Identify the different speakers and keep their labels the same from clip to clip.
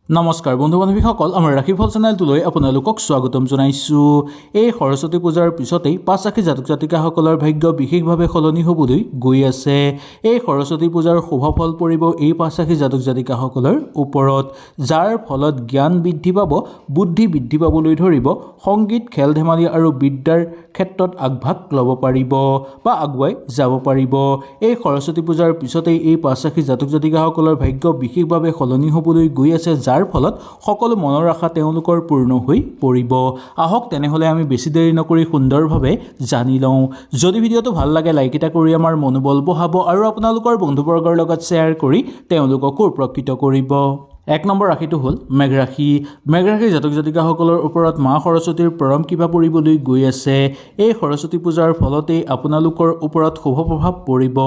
Speaker 1: নমস্কাৰ বন্ধু বান্ধৱীসকল আমাৰ ৰাশিফল চেনেলটোলৈ আপোনালোকক স্বাগতম জনাইছোঁ। এই সৰস্বতী পূজাৰ পিছতেই ৫ ৰাশি জাতক জাতিকাসকলৰ ভাগ্য বিশেষভাৱে সলনি হ'বলৈ গৈ আছে। এই সৰস্বতী পূজাৰ শুভফল পৰিব এই ৫ ৰাশি জাতক জাতিকাসকলৰ ওপৰত, যাৰ ফলত জ্ঞান বৃদ্ধি পাব, বুদ্ধি বৃদ্ধি পাবলৈ ধৰিব, সংগীত, খেল ধেমালি আৰু বিদ্যাৰ ক্ষেত্ৰত আগভাগ ল'ব পাৰিব বা আগুৱাই যাব পাৰিব। এই সৰস্বতী পূজাৰ পিছতেই এই ৫ ৰাশি জাতক জাতিকাসকলৰ ভাগ্য বিশেষভাৱে সলনি হ'বলৈ গৈ আছে, যাৰ ফলত সকলো মনৰ আশা তেওঁলোকৰ পূৰ্ণ হৈ পৰিব। আহক তেনেহ'লে আমি বেছি দেৰি নকৰি সুন্দৰভাৱে জানি লওঁ। যদি ভিডিঅ'টো ভাল লাগে লাইক এটা কৰি আমাৰ মনোবল বঢ়াব আৰু আপোনালোকৰ বন্ধুবৰ্গৰ লগত শ্বেয়াৰ কৰি তেওঁলোককো উপকৃত কৰিব। ১ নম্বৰ ৰাশিটো হ'ল মেঘ ৰাশি। মেঘ ৰাশিৰ জাতক জাতিকাসকলৰ ওপৰত মা সৰস্বতীৰ পৰম কৃপা পৰিবলৈ গৈ আছে। এই সৰস্বতী পূজাৰ ফলতেই আপোনালোকৰ ওপৰত শুভ প্ৰভাৱ পৰিব।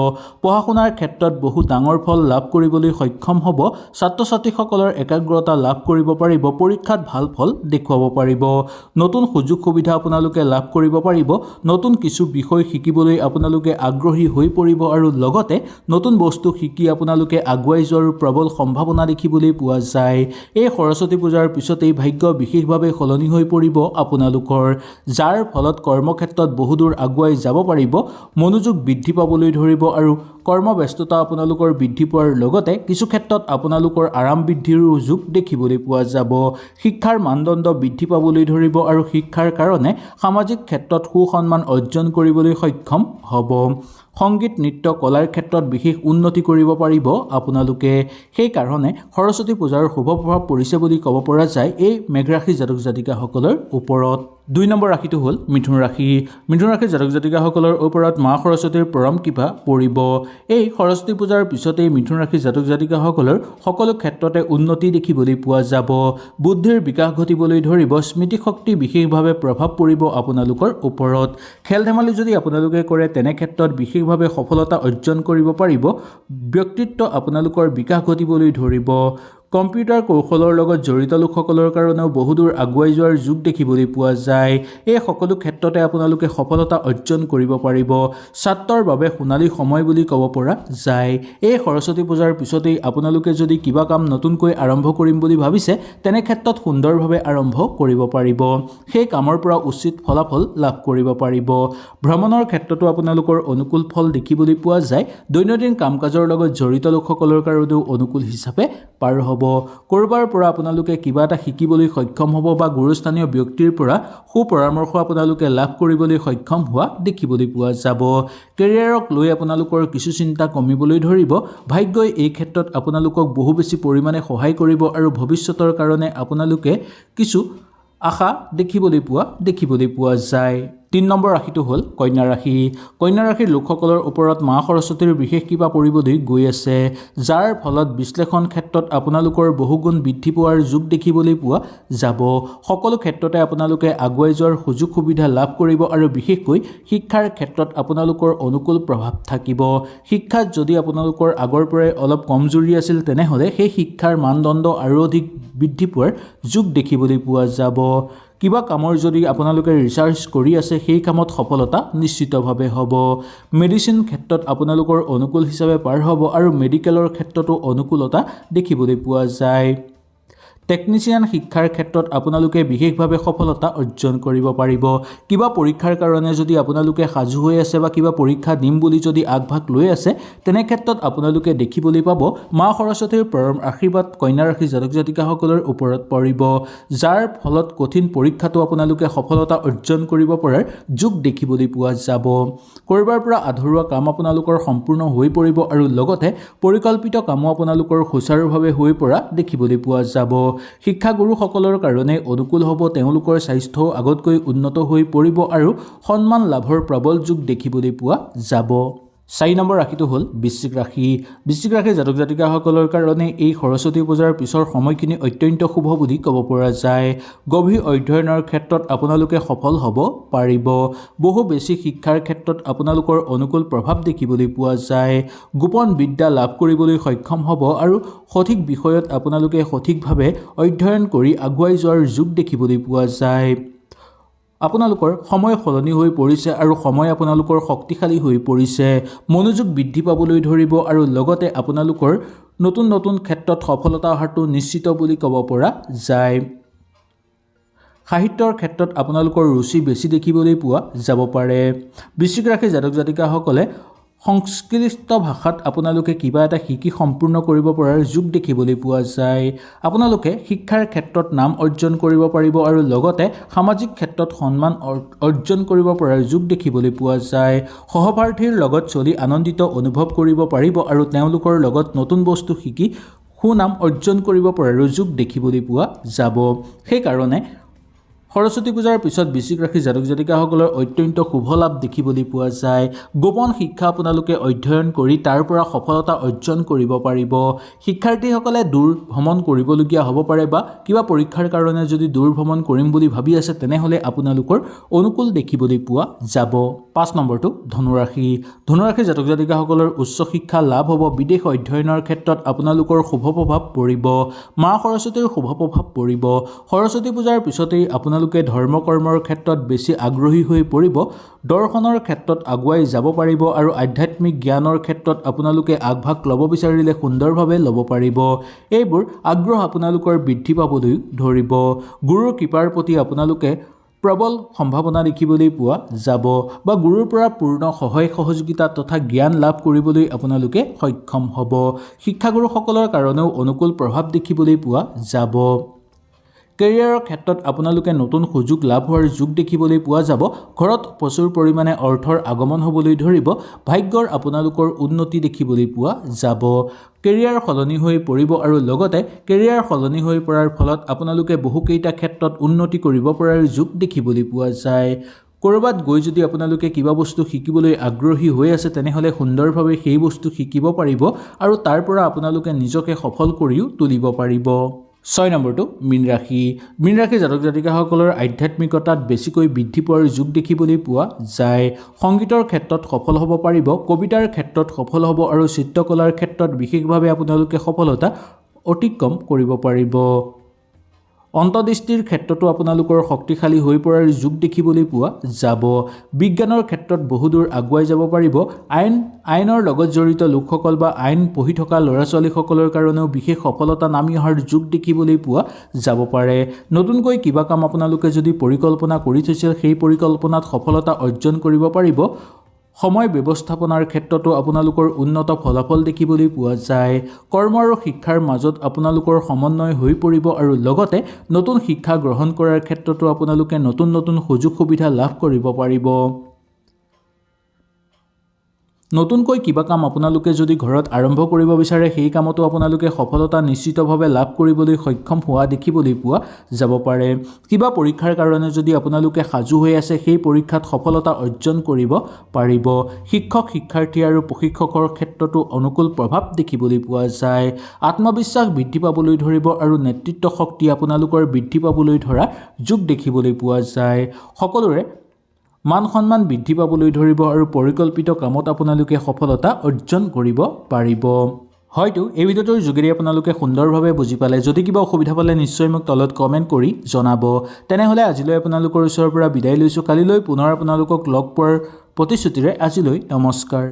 Speaker 1: পঢ়া শুনাৰ ক্ষেত্ৰত বহু ডাঙৰ ফল লাভ কৰিবলৈ সক্ষম হ'ব। ছাত্ৰ ছাত্ৰীসকলৰ একাগ্ৰতা লাভ কৰিব পাৰিব। পৰীক্ষাত ভাল ফল দেখুৱাব পাৰিব। নতুন সুযোগ সুবিধা আপোনালোকে লাভ কৰিব পাৰিব। নতুন কিছু বিষয় শিকিবলৈ আপোনালোকে আগ্ৰহী হৈ পৰিব আৰু লগতে নতুন বস্তু শিকি আপোনালোকে আগুৱাই যোৱাৰ প্ৰবল সম্ভাৱনা দেখিবলৈ পোৱা যায়। এই সৰস্বতী পূজাৰ পিছতেই ভাগ্য বিশেষভাৱে সলনি হৈ পৰিব আপোনালোকৰ, যাৰ ফলত কৰ্মক্ষেত্ৰত বহুদূৰ আগুৱাই যাব পাৰিব। মনোযোগ বৃদ্ধি পাবলৈ ধৰিব আৰু কৰ্মব্যস্ততা আপোনালোকৰ বৃদ্ধি পোৱাৰ লগতে কিছু ক্ষেত্ৰত আপোনালোকৰ আৰাম বৃদ্ধিৰো যোগ দেখিবলৈ পোৱা যাব। শিক্ষাৰ মানদণ্ড বৃদ্ধি পাবলৈ ধৰিব আৰু শিক্ষাৰ কাৰণে সামাজিক ক্ষেত্ৰত সুসন্মান অৰ্জন কৰিবলৈ সক্ষম হ'ব। সংগীত, নৃত্য, কলাৰ ক্ষেত্ৰত বিশেষ উন্নতি কৰিব পাৰিব আপোনালোকে। সেইকাৰণে সৰস্বতী পূজাৰ শুভ প্ৰভাৱ পৰিছে বুলি ক'ব পৰা যায় এই মেঘ ৰাশি জাতক জাতিকাসকলৰ ওপৰত। ২ নম্বৰ ৰাশিটো হ'ল মিথুন ৰাশি। মিথুন ৰাশিৰ জাতক জাতিকাসকলৰ ওপৰত মা সৰস্বতীৰ পৰম কৃপা পৰিব। এই সৰস্বতী পূজাৰ পিছতেই মিথুন ৰাশিৰ জাতক জাতিকাসকলৰ সকলো ক্ষেত্ৰতে উন্নতি দেখিবলৈ পোৱা যাব। বুদ্ধিৰ বিকাশ ঘটিবলৈ ধৰিব। স্মৃতিশক্তি বিশেষভাৱে প্ৰভাৱ পৰিব আপোনালোকৰ ওপৰত। খেল ধেমালি যদি আপোনালোকে কৰে তেনে ক্ষেত্ৰত বিশেষভাৱে সফলতা অৰ্জন কৰিব পাৰিব। ব্যক্তিত্ব আপোনালোকৰ বিকাশ ঘটিবলৈ ধৰিব। কম্পিউটাৰ কৌশলৰ লগত জড়িত লোকসকলৰ কাৰণেও বহুদূৰ আগুৱাই যোৱাৰ যোগ দেখিবলৈ পোৱা যায়। এই সকলো ক্ষেত্ৰতে আপোনালোকে সফলতা অৰ্জন কৰিব পাৰিব। ছাত্ৰৰ বাবে সোণালী সময় বুলি ক'ব পৰা যায়। এই সৰস্বতী পূজাৰ পিছতেই আপোনালোকে যদি কিবা কাম নতুনকৈ আৰম্ভ কৰিম বুলি ভাবিছে তেনে ক্ষেত্ৰত সুন্দৰভাৱে আৰম্ভ কৰিব পাৰিব। সেই কামৰ পৰা উচিত ফলাফল লাভ কৰিব পাৰিব। ভ্ৰমণৰ ক্ষেত্ৰতো আপোনালোকৰ অনুকূল ফল দেখিবলৈ পোৱা যায়। দৈনন্দিন কাম কাজৰ লগত জড়িত লোকসকলৰ কাৰণেও অনুকূল হিচাপে পাৰ হ'ব। ক'ৰবাৰ পৰা আপোনালোকে কিবা এটা শিকিবলৈ সক্ষম হ'ব বা গুৰুস্থানীয় ব্যক্তিৰ পৰা সুপৰামৰ্শ আপোনালোকে লাভ কৰিবলৈ সক্ষম হোৱা দেখিবলৈ পোৱা যাব। কেৰিয়াৰক লৈ আপোনালোকৰ কিছু চিন্তা কমিবলৈ ধৰিব। ভাগ্যই এই ক্ষেত্ৰত আপোনালোকক বহু বেছি পৰিমাণে সহায় কৰিব আৰু ভৱিষ্যতৰ কাৰণে আপোনালোকে কিছু আশা দেখিবলৈ পোৱা যায়। ৩ নম্বৰ ৰাশিটো হ'ল কন্যা ৰাশি। কন্যা ৰাশিৰ লোকসকলৰ ওপৰত মা সৰস্বতীৰ বিশেষ কৃপা পৰিবলৈ গৈ আছে, যাৰ ফলত বিশ্লেষণ ক্ষেত্ৰত আপোনালোকৰ বহুগুণ বৃদ্ধি পোৱাৰ যোগ দেখিবলৈ পোৱা যাব। সকলো ক্ষেত্ৰতে আপোনালোকে আগুৱাই যোৱাৰ সুযোগ সুবিধা লাভ কৰিব আৰু বিশেষকৈ শিক্ষাৰ ক্ষেত্ৰত আপোনালোকৰ অনুকূল প্ৰভাৱ থাকিব। শিক্ষাত যদি আপোনালোকৰ আগৰ পৰাই অলপ কমজুৰি আছিল তেনেহ'লে সেই শিক্ষাৰ মানদণ্ড আৰু অধিক বৃদ্ধি পোৱাৰ যোগ দেখিবলৈ পোৱা যাব। কিবা কামৰ যদি আপোনালোকে ৰিচাৰ্চ কৰি আছে সেই কামত সফলতা নিশ্চিতভাৱে হ'ব। মেডিচিন ক্ষেত্ৰত আপোনালোকৰ অনুকূল হিচাপে পাৰ হ'ব আৰু মেডিকেলৰ ক্ষেত্ৰতো অনুকূলতা দেখিবলৈ পোৱা যায়। টেকনিচিয়ান শিক্ষাৰ ক্ষেত্ৰত আপোনালোকে বিশেষভাৱে সফলতা অৰ্জন কৰিব পাৰিব। কিবা পৰীক্ষাৰ কাৰণে যদি আপোনালোকে সাজু হৈ আছে বা কিবা পৰীক্ষা দিম বুলি যদি আগভাগ লৈ আছে তেনে ক্ষেত্ৰত আপোনালোকে দেখিবলৈ পাব মা সৰস্বতীৰ পৰম আশীৰ্বাদ কন্যা ৰাশিৰ জাতক জাতিকাসকলৰ ওপৰত পৰিব, যাৰ ফলত কঠিন পৰীক্ষাটো আপোনালোকে সফলতা অৰ্জন কৰিব পৰাৰ যোগ দেখিবলৈ পোৱা যাব। ক'ৰবাৰ পৰা আধৰুৱা কাম আপোনালোকৰ সম্পূৰ্ণ হৈ পৰিব আৰু লগতে পৰিকল্পিত কামো আপোনালোকৰ সুচাৰুভাৱে হৈ পৰা দেখিবলৈ পোৱা যাব। শিক্ষাগুৰুসকলৰ কাৰণে অনুকূল হ'ব। তেওঁলোকৰ স্বাস্থ্য আগতকৈ উন্নত হৈ পৰিব আৰু সন্মান লাভৰ প্ৰবল যোগ দেখিবলৈ পোৱা যাব। ৪ নম্বৰ ৰাশিটো হ'ল বৃশ্চিক ৰাশি। বৃশ্চিক ৰাশিৰ জাতক জাতিকাসকলৰ কাৰণে এই সৰস্বতী পূজাৰ পিছৰ সময়খিনি অত্যন্ত শুভ বুলি ক'ব পৰা যায়। গভীৰ অধ্যয়নৰ ক্ষেত্ৰত আপোনালোকে সফল হ'ব পাৰিব। বহু বেছি শিক্ষাৰ ক্ষেত্ৰত আপোনালোকৰ অনুকূল প্ৰভাৱ দেখিবলৈ পোৱা যায়। গোপন বিদ্যা লাভ কৰিবলৈ সক্ষম হ'ব আৰু সঠিক বিষয়ত আপোনালোকে সঠিকভাৱে অধ্যয়ন কৰি আগুৱাই যোৱাৰ যোগ দেখিবলৈ পোৱা যায়। আপোনালোকৰ সময় সলনি হৈ পৰিছে আৰু সময় আপোনালোকৰ শক্তিশালী হৈ পৰিছে। মনোযোগ বৃদ্ধি পাবলৈ ধৰিব আৰু লগতে আপোনালোকৰ নতুন নতুন ক্ষেত্ৰত সফলতা অহাটো নিশ্চিত বুলি ক'ব পৰা যায়। সাহিত্যৰ ক্ষেত্ৰত আপোনালোকৰ ৰুচি বেছি দেখিবলৈ পোৱা যাব পাৰে। বৃশ্চিক ৰাশিৰ জাতক জাতিকাসকলে সংশ্লিষ্ট ভাষাত আপোনালোকে কিবা এটা শিকি সম্পূৰ্ণ কৰিব পৰাৰ যোগ দেখিবলৈ পোৱা যায়। আপোনালোকে শিক্ষাৰ ক্ষেত্ৰত নাম অৰ্জন কৰিব পাৰিব আৰু লগতে সামাজিক ক্ষেত্ৰত সন্মান অৰ্জন কৰিব পৰাৰ যোগ দেখিবলৈ পোৱা যায়। সহপাঠীৰ লগত চলি আনন্দিত অনুভৱ কৰিব পাৰিব আৰু তেওঁলোকৰ লগত নতুন বস্তু শিকি সুনাম অৰ্জন কৰিব পৰাৰো যোগ দেখিবলৈ পোৱা যাব। সেইকাৰণে সৰস্বতী পূজাৰ পিছত বৃশ্চিক ৰাশিৰ জাতক জাতিকাসকলৰ অত্যন্ত শুভ লাভ দেখিবলৈ পোৱা যায়। গোপন শিক্ষা আপোনালোকে অধ্যয়ন কৰি তাৰ পৰা সফলতা অৰ্জন কৰিব পাৰিব। শিক্ষাৰ্থীসকলে দূৰ ভ্ৰমণ কৰিবলগীয়া হ'ব পাৰে বা কিবা পৰীক্ষাৰ কাৰণে যদি দূৰ ভ্ৰমণ কৰিম বুলি ভাবি আছে তেনেহ'লে আপোনালোকৰ অনুকূল দেখিবলৈ পোৱা যাব। 5 নম্বৰটো ধনুৰাশি। ধনুৰাশিৰ জাতক জাতিকাসকলৰ উচ্চ শিক্ষা লাভ হ'ব। বিদেশ অধ্যয়নৰ ক্ষেত্ৰত আপোনালোকৰ শুভ প্ৰভাৱ পৰিব। মা সৰস্বতীৰ শুভ প্ৰভাৱ পৰিব। সৰস্বতী পূজাৰ পিছতেই আপোনালোকে ধৰ্ম কৰ্মৰ ক্ষেত্ৰত বেছি আগ্ৰহী হৈ পৰিব। দৰ্শনৰ ক্ষেত্ৰত আগুৱাই যাব পাৰিব আৰু আধ্যাত্মিক জ্ঞানৰ ক্ষেত্ৰত আপোনালোকে আগভাগ ল'ব বিচাৰিলে সুন্দৰভাৱে ল'ব পাৰিব। এইবোৰ আগ্ৰহ আপোনালোকৰ বৃদ্ধি পাবলৈ ধৰিব। গুৰুৰ কৃপাৰ প্ৰতি আপোনালোকে প্ৰবল সম্ভাৱনা দেখিবলৈ পোৱা যাব বা গুৰুৰ পৰা পূৰ্ণ সহায় সহযোগিতা তথা জ্ঞান লাভ কৰিবলৈ আপোনালোকে সক্ষম হ'ব। শিক্ষাগুৰুসকলৰ কাৰণেও অনুকূল প্ৰভাৱ দেখিবলৈ পোৱা যাব। কেৰিয়াৰৰ ক্ষেত্ৰত আপোনালোকে নতুন সুযোগ লাভ হোৱাৰ যোগ দেখিবলৈ পোৱা যাব। ঘৰত প্ৰচুৰ পৰিমাণে অৰ্থৰ আগমন হ'বলৈ ধৰিব। ভাগ্যৰ আপোনালোকৰ উন্নতি দেখিবলৈ পোৱা যাব। কেৰিয়াৰ সলনি হৈ পৰিব আৰু লগতে কেৰিয়াৰ সলনি হৈ পৰাৰ ফলত আপোনালোকে বহুকেইটা ক্ষেত্ৰত উন্নতি কৰিব পৰাৰ যোগ দেখিবলৈ পোৱা যায়। ক'ৰবাত গৈ যদি আপোনালোকে কিবা বস্তু শিকিবলৈ আগ্ৰহী হৈ আছে তেনেহ'লে সুন্দৰভাৱে সেই বস্তু শিকিব পাৰিব আৰু তাৰ পৰা আপোনালোকে নিজকে সফল কৰিও তুলিব পাৰিব। 6 নম্বৰটো মীন ৰাশি। মীন ৰাশিৰ জাতক জাতিকাসকলৰ আধ্যাত্মিকতাত বেছিকৈ বৃদ্ধি পোৱাৰ যোগ দেখিবলৈ পোৱা যায়। সংগীতৰ ক্ষেত্ৰত সফল হ'ব পাৰিব। কবিতাৰ ক্ষেত্ৰত সফল হ'ব আৰু চিত্ৰকলাৰ ক্ষেত্ৰত বিশেষভাৱে আপোনালোকে সফলতা অতিক্ৰম কৰিব পাৰিব। অন্তৰ্দৃষ্টিৰ ক্ষেত্ৰতো আপোনালোকৰ শক্তিশালী হৈ পৰাৰ যোগ দেখিবলৈ পোৱা যাব। বিজ্ঞানৰ ক্ষেত্ৰত বহুদূৰ আগুৱাই যাব পাৰিব। আইনৰ লগত জড়িত লোকসকল বা আইন পঢ়ি থকা ল'ৰা ছোৱালীসকলৰ কাৰণেও বিশেষ সফলতা নামি অহাৰ যোগ দেখিবলৈ পোৱা যাব পাৰে। নতুনকৈ কিবা কাম আপোনালোকে যদি পৰিকল্পনা কৰি থৈছিল সেই পৰিকল্পনাত সফলতা অৰ্জন কৰিব পাৰিব। সময় ব্যৱস্থাপনাৰ ক্ষেত্ৰতো আপোনালোকৰ উন্নত ফলাফল দেখিবলৈ পোৱা যায়। কৰ্ম আৰু শিক্ষাৰ মাজত আপোনালোকৰ সমন্বয় হৈ পৰিব আৰু লগতে নতুন শিক্ষা গ্ৰহণ কৰাৰ ক্ষেত্ৰতো আপোনালোকে নতুন নতুন সুযোগ সুবিধা লাভ কৰিব পাৰিব। নতুনকৈ কিবা কাম আপোনালোকে যদি ঘৰত আৰম্ভ কৰিব বিচাৰে সেই কামতো আপোনালোকে সফলতা নিশ্চিতভাৱে লাভ কৰিবলৈ সক্ষম হোৱা দেখিবলৈ পোৱা যাব পাৰে। কিবা পৰীক্ষাৰ কাৰণে যদি আপোনালোকে সাজু হৈ আছে সেই পৰীক্ষাত সফলতা অৰ্জন কৰিব পাৰিব। শিক্ষক শিক্ষাৰ্থী আৰু প্ৰশিক্ষকৰ ক্ষেত্ৰতো অনুকূল প্ৰভাৱ দেখিবলৈ পোৱা যায়। আত্মবিশ্বাস বৃদ্ধি পাবলৈ ধৰিব আৰু নেতৃত্ব শক্তি আপোনালোকৰ বৃদ্ধি পাবলৈ ধৰা যোগ দেখিবলৈ পোৱা যায়। সকলোৰে মান সন্মান বৃদ্ধি পাবলৈ ধৰিব আৰু পৰিকল্পিত কামত আপোনালোকে সফলতা অৰ্জন কৰিব পাৰিব। হয়তো এই ভিডিঅ'টোৰ যোগেদি আপোনালোকে সুন্দৰভাৱে বুজি পালে। যদি কিবা অসুবিধা পালে নিশ্চয় মোক তলত কমেণ্ট কৰি জনাব। তেনেহ'লে আজিলৈ আপোনালোকৰ ওচৰৰ পৰা বিদায় লৈছোঁ। কালিলৈ পুনৰ আপোনালোকক লগ পোৱাৰ প্ৰতিশ্ৰুতিৰে আজিলৈ নমস্কাৰ।